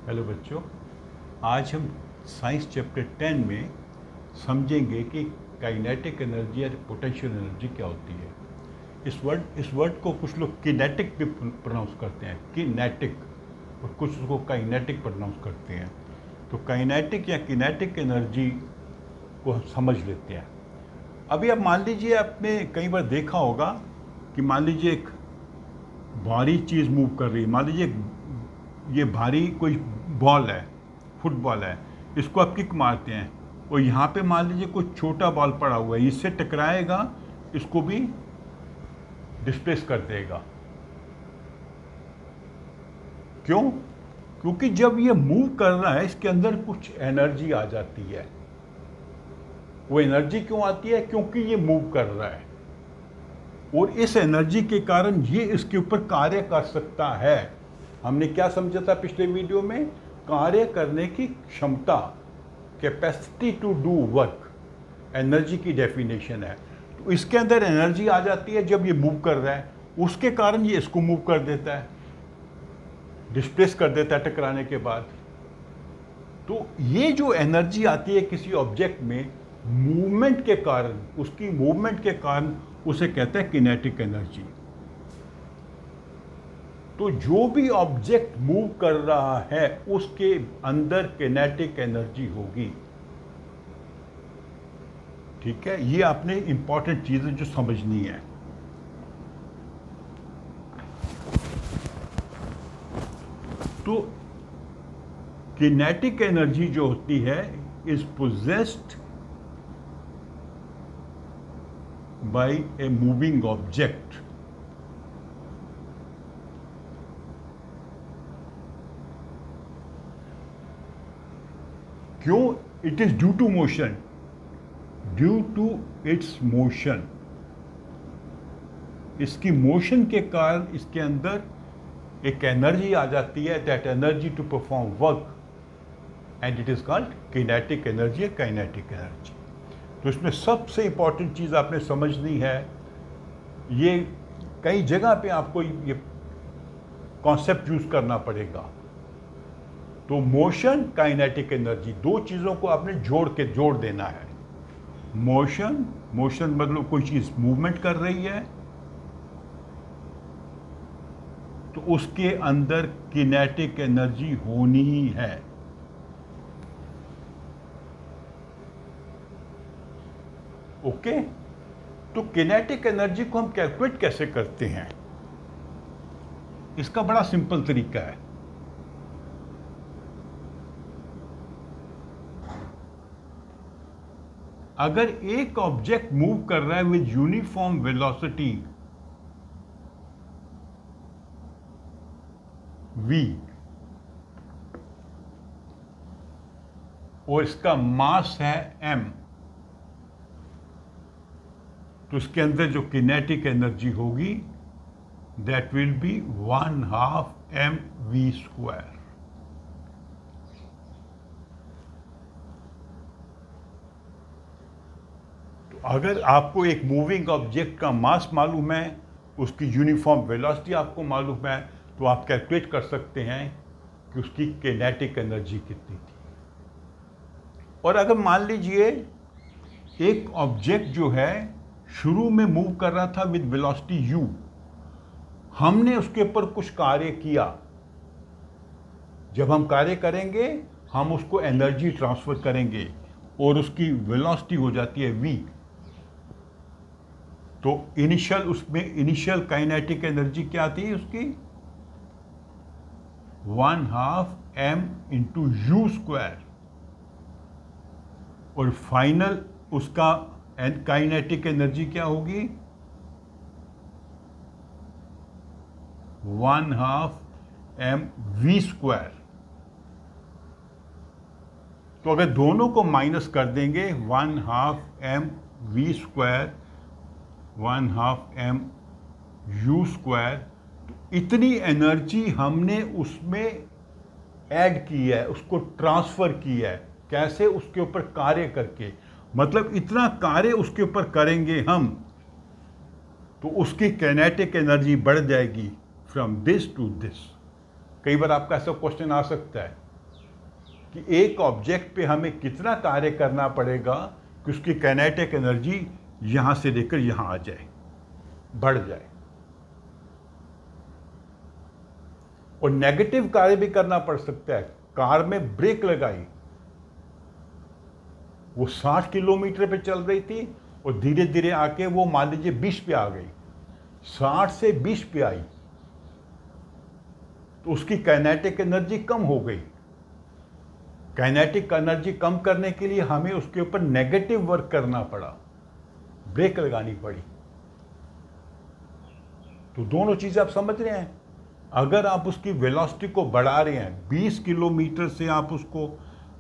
Hello बच्चों, आज हम साइंस चैप्टर 10 में समझेंगे कि काइनेटिक एनर्जी या पोटेंशियल एनर्जी क्या होती है। इस वर्ड को कुछ लोग किनेटिक भी प्रोनाउंस करते हैं, किनेटिक, और कुछ उसको काइनेटिक प्रोनाउंस करते हैं। तो काइनेटिक या किनेटिक एनर्जी को हम समझ लेते हैं। अभी आप मान लीजिए, आपने कई बार देखा होगा कि मान लीजिए एक भारी चीज़ मूव कर रही है। मान लीजिए ये भारी कोई बॉल है, फुटबॉल है, इसको आप किक मारते हैं और यहाँ पे मान लीजिए कोई छोटा बॉल पड़ा हुआ है, इससे टकराएगा, इसको भी डिस्प्लेस कर देगा। क्यों? क्योंकि जब ये मूव कर रहा है इसके अंदर कुछ एनर्जी आ जाती है। वो एनर्जी क्यों आती है? क्योंकि ये मूव कर रहा है और इस एनर्जी के कारण ये इसके ऊपर कार्य कर सकता है। हमने क्या समझा था पिछले वीडियो में? कार्य करने की क्षमता, capacity to do work, energy की डेफिनेशन है। तो इसके अंदर एनर्जी आ जाती है जब ये मूव कर रहा है, उसके कारण ये इसको मूव कर देता है, डिस्प्लेस कर देता है टकराने के बाद। तो ये जो एनर्जी आती है किसी ऑब्जेक्ट में मूवमेंट के कारण, उसकी मूवमेंट के कारण, उसे कहते हैं किनेटिक एनर्जी। तो जो भी ऑब्जेक्ट मूव कर रहा है उसके अंदर किनेटिक एनर्जी होगी। ठीक है, ये आपने इंपॉर्टेंट चीजें जो समझनी है। तो किनेटिक एनर्जी जो होती है is possessed by a moving object. क्यों? It is due to motion, due to its motion. इसकी मोशन के कारण इसके अंदर एक एनर्जी आ जाती है, that energy to perform work, and it is called kinetic energy, kinetic energy. तो इसमें सबसे इंपॉर्टेंट चीज आपने समझनी है, ये कई जगह पे आपको ये कॉन्सेप्ट यूज करना पड़ेगा। तो मोशन, काइनेटिक एनर्जी, दो चीजों को आपने जोड़ देना है। मोशन मतलब कोई चीज मूवमेंट कर रही है तो उसके अंदर किनेटिक एनर्जी होनी ही है। ओके? तो किनेटिक एनर्जी को हम कैलकुलेट कैसे करते हैं? इसका बड़ा सिंपल तरीका है। अगर एक ऑब्जेक्ट मूव कर रहा है विद यूनिफॉर्म वेलोसिटी v और इसका मास है m, तो इसके अंदर जो किनेटिक एनर्जी होगी दैट विल बी 1/2 mv²। अगर आपको एक मूविंग ऑब्जेक्ट का मास मालूम है, उसकी यूनिफॉर्म वेलोसिटी आपको मालूम है, तो आप कैलकुलेट कर सकते हैं कि उसकी किनेटिक एनर्जी कितनी थी। और अगर मान लीजिए एक ऑब्जेक्ट जो है शुरू में मूव कर रहा था विद वेलोसिटी u, हमने उसके ऊपर कुछ कार्य किया। जब हम कार्य करेंगे हम उसको एनर्जी ट्रांसफर करेंगे और उसकी वेलोसिटी हो जाती है v। तो इनिशियल काइनेटिक एनर्जी क्या थी उसकी? 1/2 m इंटू u²। और फाइनल उसका काइनेटिक एनर्जी क्या होगी? 1/2 mv²। तो अगर दोनों को माइनस कर देंगे, 1/2 mv², 1/2 mu², तो इतनी एनर्जी हमने उसमें ऐड की है, उसको ट्रांसफर की है। कैसे? उसके ऊपर कार्य करके। मतलब इतना कार्य उसके ऊपर करेंगे हम तो उसकी काइनेटिक एनर्जी बढ़ जाएगी फ्रॉम दिस टू दिस। कई बार आपका ऐसा क्वेश्चन आ सकता है कि एक ऑब्जेक्ट पे हमें कितना कार्य करना पड़ेगा कि उसकी काइनेटिक एनर्जी यहां से लेकर यहां आ जाए, बढ़ जाए। और नेगेटिव कार्य भी करना पड़ सकता है। कार में ब्रेक लगाई, वो 60 किलोमीटर पे चल रही थी और धीरे धीरे आके वो मान लीजिए 20 पे आ गई, 60 से 20 पे आई, तो उसकी काइनेटिक एनर्जी कम हो गई। काइनेटिक एनर्जी कम करने के लिए हमें उसके ऊपर नेगेटिव वर्क करना पड़ा, ब्रेक लगानी पड़ी। तो दोनों चीजें आप समझ रहे हैं। अगर आप उसकी वेलोसिटी को बढ़ा रहे हैं, 20 किलोमीटर से आप उसको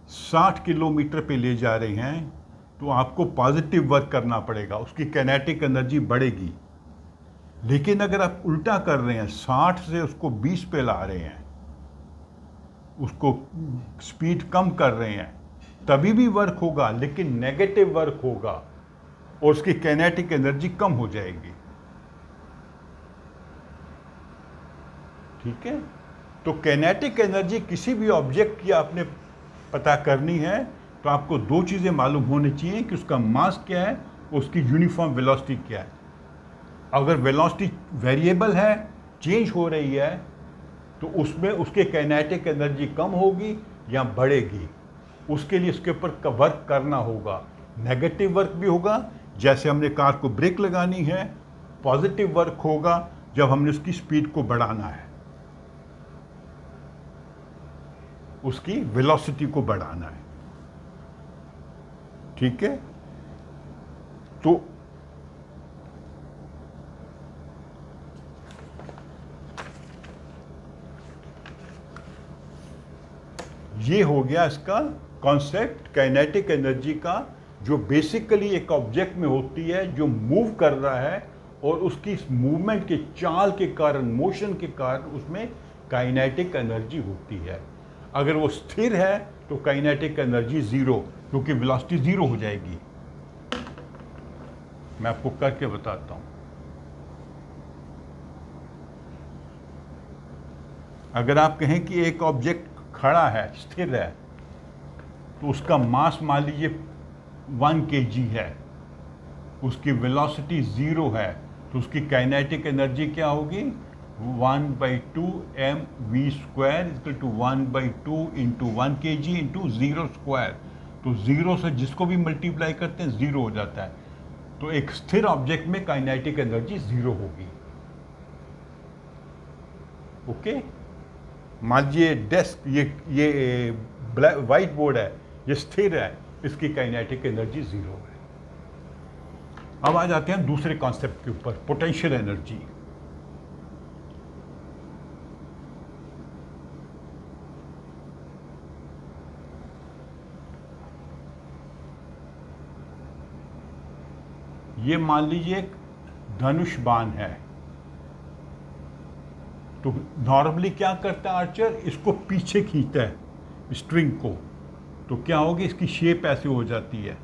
60 किलोमीटर पे ले जा रहे हैं, तो आपको पॉजिटिव वर्क करना पड़ेगा, उसकी काइनेटिक एनर्जी बढ़ेगी। लेकिन अगर आप उल्टा कर रहे हैं, 60 से उसको 20 पे ला रहे हैं, उसको स्पीड कम कर रहे हैं, तभी भी वर्क होगा, लेकिन नेगेटिव वर्क होगा और उसकी काइनेटिक एनर्जी कम हो जाएगी। ठीक है। तो काइनेटिक एनर्जी किसी भी ऑब्जेक्ट की आपने पता करनी है तो आपको दो चीजें मालूम होनी चाहिए कि उसका मास क्या है, उसकी यूनिफॉर्म वेलोसिटी क्या है। अगर वेलोसिटी वेरिएबल है, चेंज हो रही है, तो उसमें उसके काइनेटिक एनर्जी कम होगी या बढ़ेगी। उसके लिए उसके ऊपर वर्क करना होगा, नेगेटिव वर्क भी होगा, जैसे हमने कार को ब्रेक लगानी है। पॉजिटिव वर्क होगा जब हमने उसकी स्पीड को बढ़ाना है, उसकी वेलोसिटी को बढ़ाना है। ठीक है। तो ये हो गया इसका कॉन्सेप्ट काइनेटिक एनर्जी का, जो बेसिकली एक ऑब्जेक्ट में होती है जो मूव कर रहा है और उसकी मूवमेंट के चाल के कारण, मोशन के कारण उसमें काइनेटिक एनर्जी होती है। अगर वो स्थिर है तो काइनेटिक एनर्जी जीरो, क्योंकि वेलोसिटी जीरो हो जाएगी। मैं आपको करके बताता हूं। अगर आप कहें कि एक ऑब्जेक्ट खड़ा है, स्थिर है, तो उसका मास मान लीजिए 1 kg है, उसकी वेलोसिटी जीरो है, तो उसकी काइनेटिक एनर्जी क्या होगी? 1/2 mv² = 1/2 × 1 kg × 0²। तो जीरो से जिसको भी मल्टीप्लाई करते हैं जीरो हो जाता है। तो एक स्थिर ऑब्जेक्ट में काइनेटिक एनर्जी जीरो होगी। ओके। मान लीजिए डेस्क, ये व्हाइट बोर्ड है, ये स्थिर है, इसकी काइनेटिक एनर्जी जीरो है। अब आ जाते हैं दूसरे कॉन्सेप्ट के ऊपर, पोटेंशियल एनर्जी। ये मान लीजिए एक धनुष बाण है, तो नॉर्मली क्या करता है आर्चर? इसको पीछे खींचता है स्ट्रिंग को, तो क्या होगी? इसकी शेप ऐसे हो जाती है।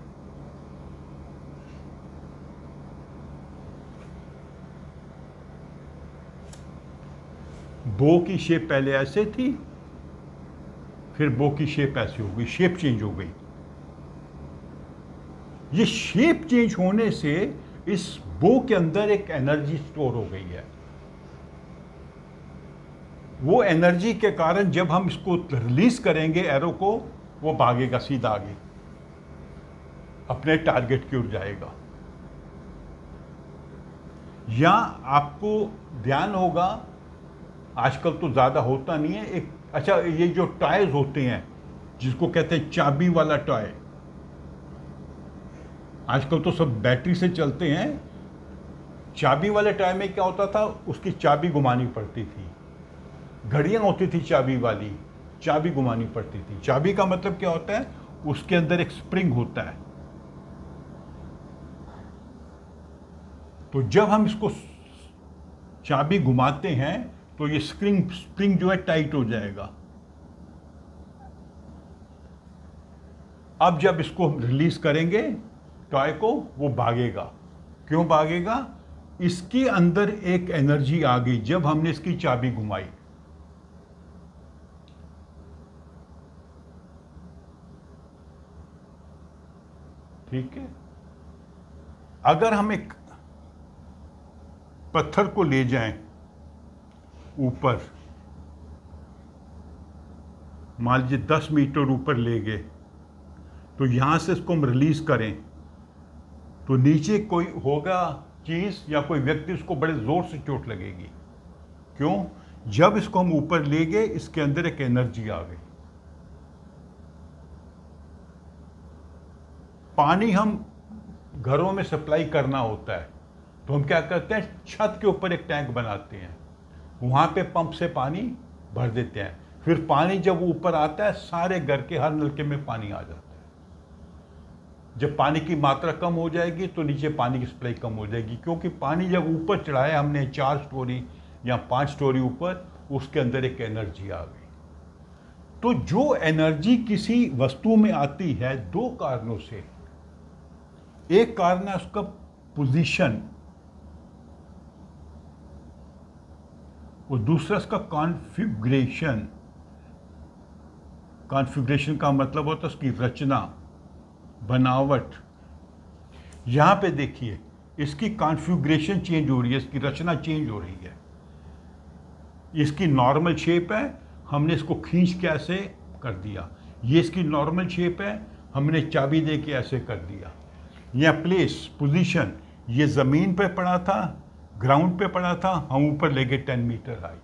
बो की शेप पहले ऐसे थी, फिर बो की शेप ऐसे हो गई, शेप चेंज हो गई। ये शेप चेंज होने से इस बो के अंदर एक एनर्जी स्टोर हो गई है। वो एनर्जी के कारण जब हम इसको रिलीज करेंगे एरो को, वो भागेगा सीधा आगे, अपने टारगेट की ओर जाएगा। या आपको ध्यान होगा, आजकल तो ज्यादा होता नहीं है, एक अच्छा ये जो टॉयज होते हैं जिसको कहते हैं चाबी वाला टॉय, आजकल तो सब बैटरी से चलते हैं। चाबी वाले टॉय में क्या होता था? उसकी चाबी घुमानी पड़ती थी। घड़ियां होती थी चाबी वाली, चाबी घुमानी पड़ती थी। चाबी का मतलब क्या होता है? उसके अंदर एक स्प्रिंग होता है। तो जब हम इसको चाबी घुमाते हैं तो ये स्प्रिंग जो है टाइट हो जाएगा। अब जब इसको रिलीज करेंगे टॉय को, वो भागेगा। क्यों भागेगा? इसके अंदर एक एनर्जी आ गई जब हमने इसकी चाबी घुमाई। ठीक है। अगर हम एक पत्थर को ले जाएं ऊपर, मान लीजिए 10 मीटर ऊपर ले गए, तो यहां से इसको हम रिलीज करें तो नीचे कोई होगा चीज या कोई व्यक्ति, उसको बड़े जोर से चोट लगेगी। क्यों? जब इसको हम ऊपर ले गए, इसके अंदर एक एनर्जी आ गई। पानी हम घरों में सप्लाई करना होता है तो हम क्या करते हैं, छत के ऊपर एक टैंक बनाते हैं, वहां पे पंप से पानी भर देते हैं। फिर पानी जब ऊपर आता है, सारे घर के हर नलके में पानी आ जाता है। जब पानी की मात्रा कम हो जाएगी तो नीचे पानी की सप्लाई कम हो जाएगी, क्योंकि पानी जब ऊपर चढ़ाया हमने 4 स्टोरी या 5 स्टोरी ऊपर, उसके अंदर एक एनर्जी आ गई। तो जो एनर्जी किसी वस्तु में आती है 2 कारणों से। एक कारण है उसका पोजीशन और दूसरा इसका कॉन्फ़िगरेशन। कॉन्फ़िगरेशन का मतलब होता है उसकी रचना, बनावट। यहां पे देखिए, इसकी कॉन्फ़िगरेशन चेंज हो रही है, इसकी रचना चेंज हो रही है। इसकी नॉर्मल शेप है, हमने इसको खींच के ऐसे कर दिया। ये इसकी नॉर्मल शेप है, हमने चाबी दे के ऐसे कर दिया। या प्लेस, पोजीशन, ये ज़मीन पे पड़ा था, ग्राउंड पे पड़ा था, हम ऊपर ले गए 10 मीटर हाई।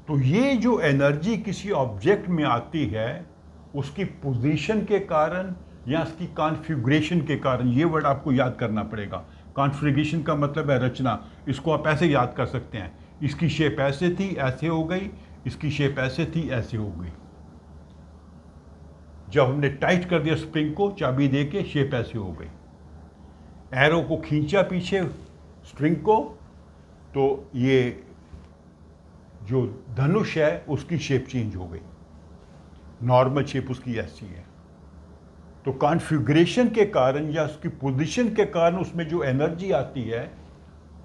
तो ये जो एनर्जी किसी ऑब्जेक्ट में आती है, उसकी पोजीशन के कारण या उसकी कॉन्फ़िगरेशन के कारण, ये वर्ड आपको याद करना पड़ेगा। कॉन्फ़िगरेशन का मतलब है रचना। इसको आप ऐसे याद कर सकते हैं, इसकी शेप ऐसे थी, ऐसे हो गई, इसकी शेप ऐसे थी, ऐसे हो गई। जब हमने टाइट कर दिया स्प्रिंग को चाबी दे के, शेप ऐसे हो गई। एरो को खींचा पीछे स्ट्रिंग को, तो ये जो धनुष है उसकी शेप चेंज हो गई। नॉर्मल शेप उसकी ऐसी है। तो कॉन्फ़िगरेशन के कारण या उसकी पोजीशन के कारण उसमें जो एनर्जी आती है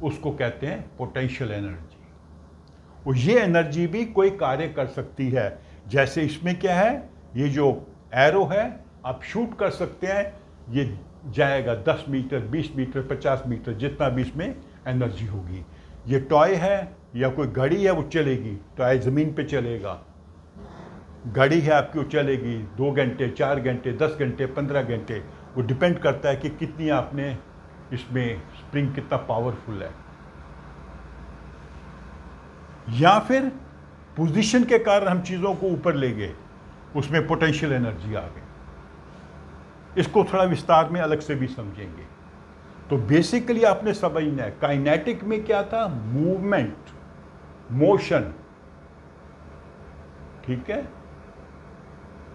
उसको कहते हैं पोटेंशियल एनर्जी। और ये एनर्जी भी कोई कार्य कर सकती है। जैसे इसमें क्या है, ये जो एरो है आप शूट कर सकते हैं, ये जाएगा 10 मीटर, 20 मीटर, 50 मीटर, जितना भी इसमें एनर्जी होगी। ये टॉय है या कोई घड़ी है, वो चलेगी, टॉय ज़मीन पे चलेगा। घड़ी है आपकी, वो चलेगी 2 घंटे, 4 घंटे, 10 घंटे, 15 घंटे। वो डिपेंड करता है कि कितनी आपने इसमें स्प्रिंग कितना पावरफुल है। या फिर पोजीशन के कारण हम चीज़ों को ऊपर ले गए, उसमें पोटेंशियल एनर्जी आ गई। इसको थोड़ा विस्तार में अलग से भी समझेंगे। तो बेसिकली आपने समझना है, काइनेटिक में क्या था, मूवमेंट, मोशन। ठीक है,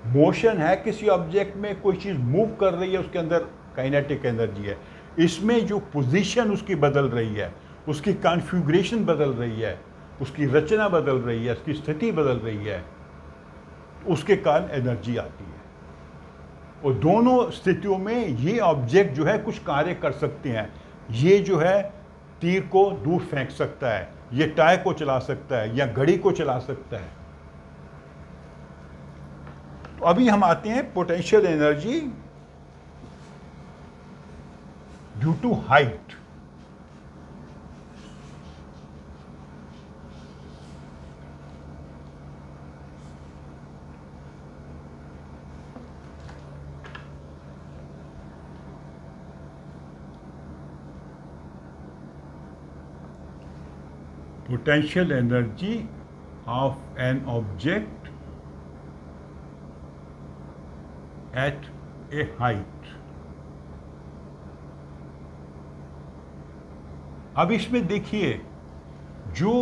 मोशन है, किसी ऑब्जेक्ट में कोई चीज मूव कर रही है, उसके अंदर काइनेटिक एनर्जी है। इसमें जो पोजीशन उसकी बदल रही है, उसकी कॉन्फ़िगरेशन बदल रही है, उसकी रचना बदल रही है, उसकी स्थिति बदल रही है, उसके कारण एनर्जी आती है। और दोनों स्थितियों में ये ऑब्जेक्ट जो है कुछ कार्य कर सकते हैं। ये जो है तीर को दूर फेंक सकता है, ये टायर को चला सकता है, या घड़ी को चला सकता है। तो अभी हम आते हैं potential energy due to height. Potential energy of an object at a height। अब इसमें देखिए, जो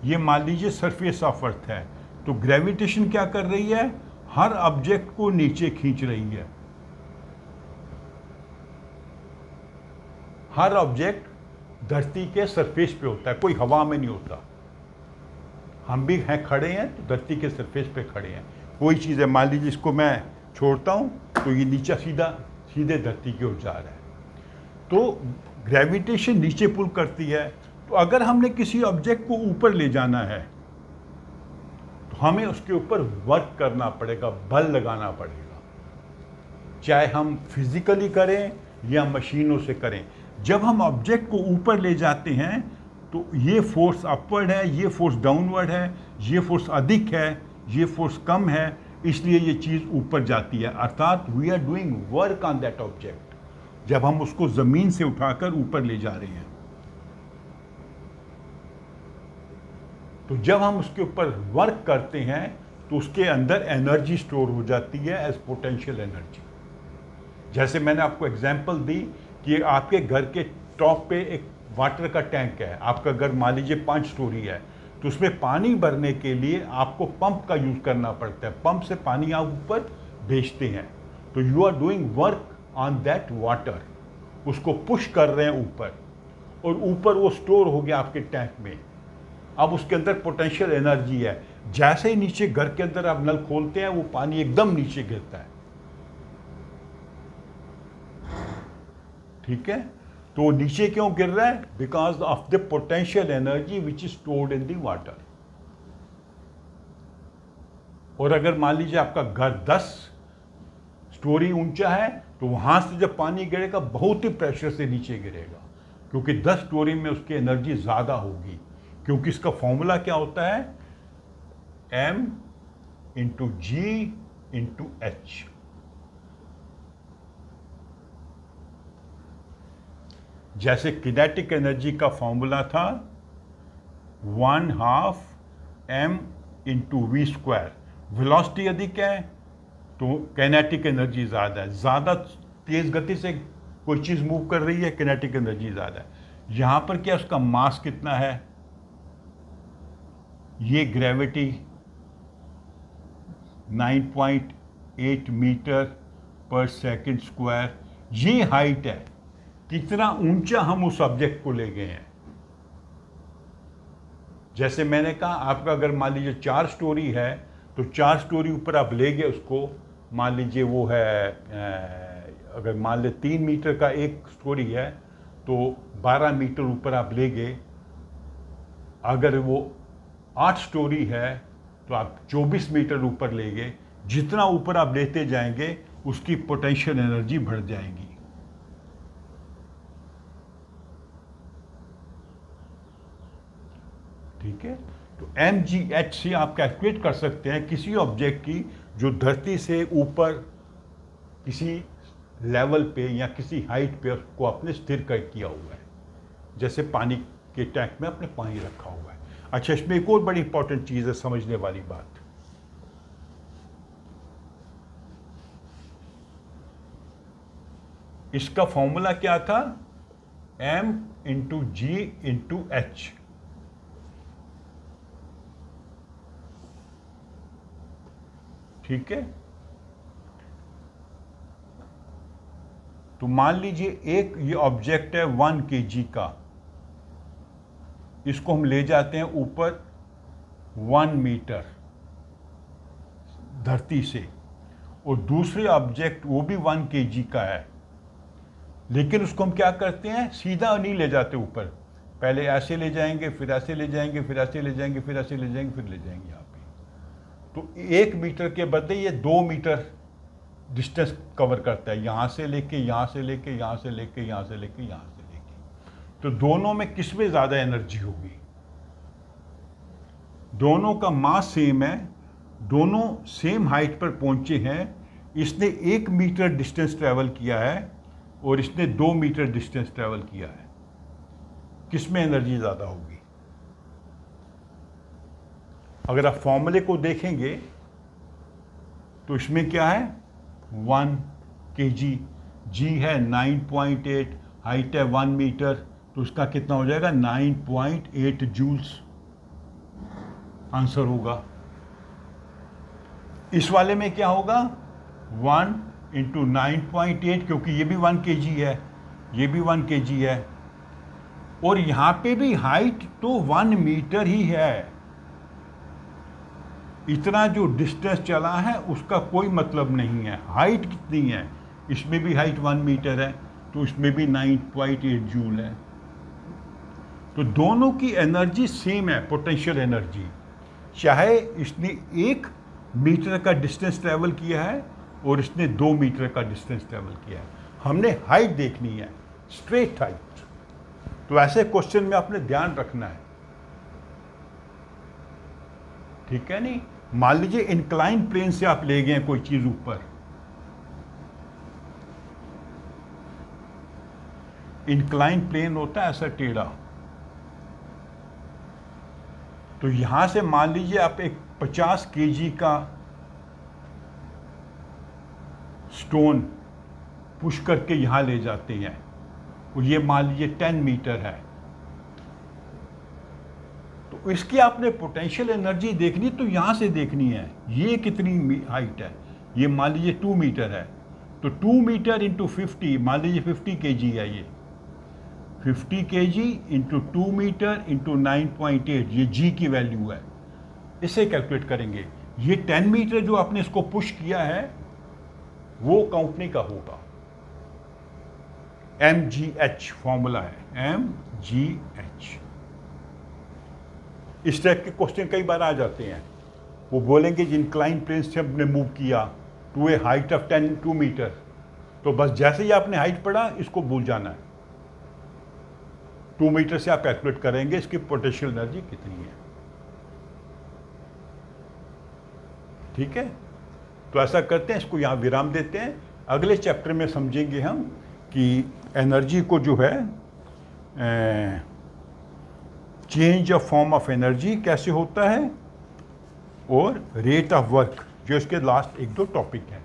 ये मान लीजिए सरफेस ऑफ अर्थ है, तो ग्रेविटेशन क्या कर रही है, हर ऑब्जेक्ट को नीचे खींच रही है। हर ऑब्जेक्ट धरती के सरफेस पे होता है, कोई हवा में नहीं होता। हम भी हैं, खड़े हैं तो धरती के सरफेस पे खड़े हैं। कोई चीज़ है, मान लीजिए इसको मैं छोड़ता हूँ तो ये नीचे सीधे धरती की ओर जा रहा है। तो ग्रेविटेशन नीचे पुल करती है। तो अगर हमने किसी ऑब्जेक्ट को ऊपर ले जाना है तो तो हमें उसके ऊपर वर्क करना पड़ेगा, बल लगाना पड़ेगा, चाहे हम फिजिकली करें या मशीनों से करें। जब हम ऑब्जेक्ट को ऊपर ले जाते हैं तो ये फोर्स अपवर्ड है, ये फोर्स डाउनवर्ड है, ये फोर्स अधिक है, ये फोर्स कम है, इसलिए ये चीज़ ऊपर जाती है। अर्थात we are doing work on that object जब हम उसको ज़मीन से उठाकर ऊपर ले जा रहे हैं। तो जब हम उसके ऊपर वर्क करते हैं तो उसके अंदर एनर्जी स्टोर हो जाती है एज पोटेंशियल एनर्जी। जैसे मैंने आपको एग्जांपल दी कि आपके घर के टॉप पे एक वाटर का टैंक है, आपका घर मान लीजिए 5 स्टोरी है, तो उसमें पानी भरने के लिए आपको पंप का यूज़ करना पड़ता है। पंप से पानी आप ऊपर भेजते हैं, तो you are doing work on that water, उसको पुश कर रहे हैं ऊपर, और ऊपर वो स्टोर हो गया आपके टैंक में। अब उसके अंदर पोटेंशियल एनर्जी है। जैसे ही नीचे घर के अंदर आप नल खोलते हैं वो पानी एकदम नीचे गिरता है, ठीक है। तो वो नीचे क्यों गिर रहा है? Because of the potential energy which is stored in the water. और अगर मान लीजिए आपका घर 10 स्टोरी ऊंचा है तो वहां से जब पानी गिरेगा बहुत ही प्रेशर से नीचे गिरेगा, क्योंकि 10 स्टोरी में उसकी एनर्जी ज़्यादा होगी। क्योंकि इसका फॉर्मूला क्या होता है? m into g into h. जैसे किनेटिक एनर्जी का फॉर्मूला था 1/2 m into v square. Velocity अधिक है तो किनेटिक एनर्जी ज़्यादा है, ज़्यादा तेज़ गति से कोई चीज़ मूव कर रही है, किनेटिक एनर्जी ज़्यादा है। यहाँ पर क्या उसका मास कितना है? ये ग्रेविटी 9.8 मीटर पर सेकंड स्क्वायर, ये हाइट है। कितना ऊंचा हम उस ऑब्जेक्ट को ले गए हैं। जैसे मैंने कहा आपका अगर मान लीजिए 4 स्टोरी है तो 4 स्टोरी ऊपर आप ले गए उसको, मान लीजिए वो है अगर मान ले 3 मीटर का एक स्टोरी है तो 12 मीटर ऊपर आप ले गए। अगर वो 8 स्टोरी है तो आप 24 मीटर ऊपर ले गए। जितना ऊपर आप लेते जाएंगे उसकी पोटेंशियल एनर्जी बढ़ जाएगी। ठीक है, तो mgh से आप कैलकुलेट कर सकते हैं किसी ऑब्जेक्ट की जो धरती से ऊपर किसी लेवल पे या किसी हाइट पे उसको आपने स्थिर कर किया हुआ है, जैसे पानी के टैंक में आपने पानी रखा हुआ है। अच्छा, इसमें एक और बड़ी इंपॉर्टेंट चीज़ है समझने वाली बात। इसका फॉर्मूला क्या था? m into g into H. ठीक है, तो मान लीजिए एक ये ऑब्जेक्ट है 1 kg का, इसको हम ले जाते हैं ऊपर 1 मीटर धरती से, और दूसरे ऑब्जेक्ट वो भी 1 kg का है, लेकिन उसको हम क्या करते हैं? सीधा नहीं ले जाते ऊपर, पहले ऐसे ले जाएंगे, फिर ऐसे ले जाएंगे, फिर ऐसे ले जाएंगे, फिर ऐसे ले जाएंगे, फिर ले जाएंगे यहाँ पे। तो 1 मीटर के बदले ये 2 मीटर डिस्टेंस कवर करता है, यहाँ से लेके, यहाँ से लेके, यहाँ से लेके, यहाँ से लेके, यहाँ से लेके। तो दोनों में किसमें ज़्यादा एनर्जी होगी? दोनों का मास सेम है, दोनों सेम हाइट पर पहुँचे हैं। इसने 1 मीटर डिस्टेंस ट्रैवल किया है और इसने 2 मीटर डिस्टेंस ट्रैवल किया है। किसमें एनर्जी ज़्यादा होगी? अगर आप फॉर्मूले को देखेंगे तो इसमें क्या है? 1 kg, जी है 9.8, हाइट है 1 मीटर, तो उसका कितना हो जाएगा? 9.8 जूल्स आंसर होगा। इस वाले में क्या होगा? 1 इंटू 9.8, क्योंकि ये भी 1 kg है, ये भी 1 kg है, और यहाँ पे भी हाइट तो 1 मीटर ही है। इतना जो डिस्टेंस चला है उसका कोई मतलब नहीं है। हाइट कितनी है? इसमें भी हाइट 1 मीटर है, तो इसमें भी 9.8 जूल है। तो दोनों की एनर्जी सेम है, पोटेंशियल एनर्जी। चाहे इसने 1 मीटर का डिस्टेंस ट्रैवल किया है और इसने 2 मीटर का डिस्टेंस ट्रैवल किया है, हमने हाइट देखनी है, स्ट्रेट हाइट। तो ऐसे क्वेश्चन में आपने ध्यान रखना है, ठीक है नहीं। मान लीजिए इंक्लाइन प्लेन से आप ले गए कोई चीज ऊपर, इंक्लाइन प्लेन होता है ऐसा टेढ़ा, तो यहां से मान लीजिए आप एक 50 केजी का स्टोन पुश करके यहां ले जाते हैं, और ये मान लीजिए 10 मीटर है, तो इसकी आपने पोटेंशियल एनर्जी देखनी तो यहां से देखनी है, ये कितनी हाइट है, ये मान लीजिए 2 मीटर है, तो 2 मीटर इंटू 50, मान लीजिए 50 केजी है, ये 50 केजी इंटू 2 मीटर इंटू 9.8, ये जी की वैल्यू है, इसे कैलकुलेट करेंगे। ये 10 मीटर जो आपने इसको पुश किया है वो कंपनी का होगा, mgh फॉर्मूला है, mgh। इस टाइप के क्वेश्चन कई बार आ जाते हैं, वो बोलेंगे कि इंक्लाइन प्लेन से हमने मूव किया to a height of 2 metre, तो बस जैसे ही आपने हाइट पढ़ा इसको भूल जाना है, 2 मीटर से आप कैलकुलेट करेंगे इसकी पोटेंशियल एनर्जी कितनी है, ठीक है। तो ऐसा करते हैं, इसको यहाँ विराम देते हैं, अगले चैप्टर में समझेंगे हम कि एनर्जी को जो है change of form of energy कैसे होता है, और रेट ऑफ वर्क, जो इसके लास्ट 1-2 टॉपिक हैं।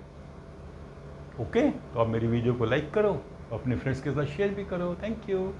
ओके, तो आप मेरी वीडियो को लाइक करो, अपने फ्रेंड्स के साथ शेयर भी करो। Thank you.